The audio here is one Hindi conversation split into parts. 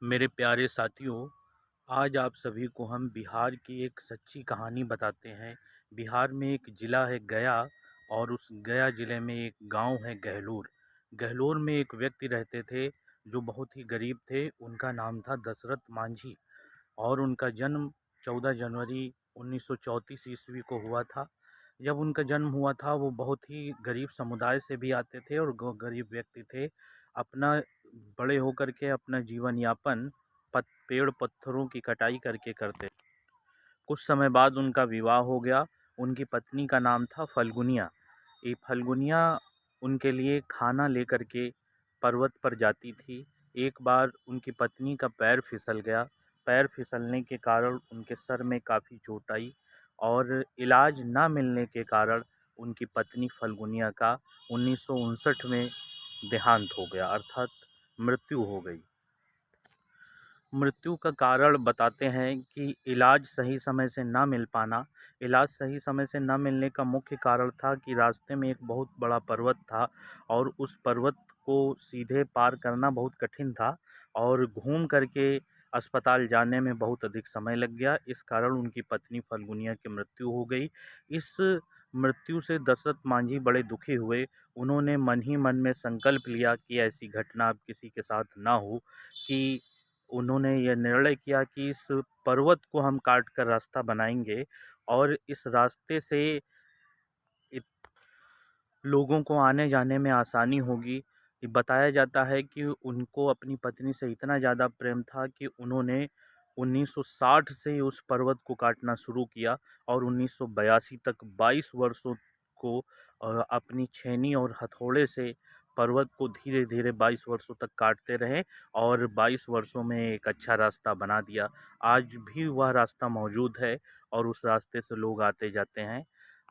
मेरे प्यारे साथियों, आज आप सभी को हम बिहार की एक सच्ची कहानी बताते हैं। बिहार में एक ज़िला है गया और उस गया ज़िले में एक गांव है गहलोर। गहलोर में एक व्यक्ति रहते थे जो बहुत ही गरीब थे। उनका नाम था दशरथ मांझी और उनका जन्म 14 जनवरी 1934 ईस्वी को हुआ था। जब उनका जन्म हुआ था वो बहुत ही गरीब समुदाय से भी आते थे और गरीब व्यक्ति थे। अपना बड़े होकर के अपना जीवन यापन पेड़ पत्थरों की कटाई करके करते। कुछ समय बाद उनका विवाह हो गया। उनकी पत्नी का नाम था फल्गुनिया। ये फल्गुनिया उनके लिए खाना लेकर के पर्वत पर जाती थी। एक बार उनकी पत्नी का पैर फिसल गया। पैर फिसलने के कारण उनके सर में काफ़ी चोट आई और इलाज ना मिलने के कारण उनकी पत्नी फल्गुनिया का 1959 में देहांत हो गया, अर्थात मृत्यु हो गई। मृत्यु का कारण बताते हैं कि इलाज सही समय से ना मिल पाना। इलाज सही समय से ना मिलने का मुख्य कारण था कि रास्ते में एक बहुत बड़ा पर्वत था और उस पर्वत को सीधे पार करना बहुत कठिन था और घूम करके अस्पताल जाने में बहुत अधिक समय लग गया। इस कारण उनकी पत्नी फल्गुनिया की मृत्यु हो गई। इस मृत्यु से दशरथ मांझी बड़े दुखी हुए। उन्होंने मन ही मन में संकल्प लिया कि ऐसी घटना अब किसी के साथ ना हो। कि उन्होंने यह निर्णय किया कि इस पर्वत को हम काट कर रास्ता बनाएँगे और इस रास्ते से इत लोगों को आने-जाने में आसानी होगी। ये बताया जाता है कि उनको अपनी पत्नी से इतना ज़्यादा प्रेम था कि उन्होंने 1960 से उस पर्वत को काटना शुरू किया और 1982 तक 22 वर्षों को अपनी छेनी और हथौड़े से पर्वत को धीरे-धीरे 22 वर्षों तक काटते रहे और 22 वर्षों में एक अच्छा रास्ता बना दिया। आज भी वह रास्ता मौजूद है और उस रास्ते से लोग आते-जाते हैं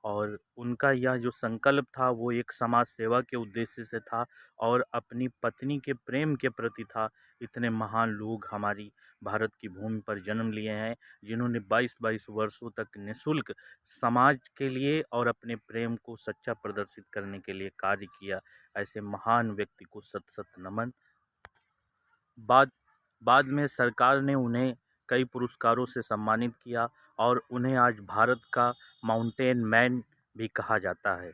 और उनका यह जो संकल्प था वो एक समाज सेवा के उद्देश्य से था और अपनी पत्नी के प्रेम के प्रति था। इतने महान लोग हमारी भारत की भूमि पर जन्म लिए हैं, जिन्होंने 22-22 वर्षों तक निःशुल्क समाज के लिए और अपने प्रेम को सच्चा प्रदर्शित करने के लिए कार्य किया। ऐसे महान व्यक्ति को शत-शत नमन। बाद बाद में सरकार ने उन्हें कई पुरस्कारों से सम्मानित किया और उन्हें आज भारत का माउंटेन मैन भी कहा जाता है।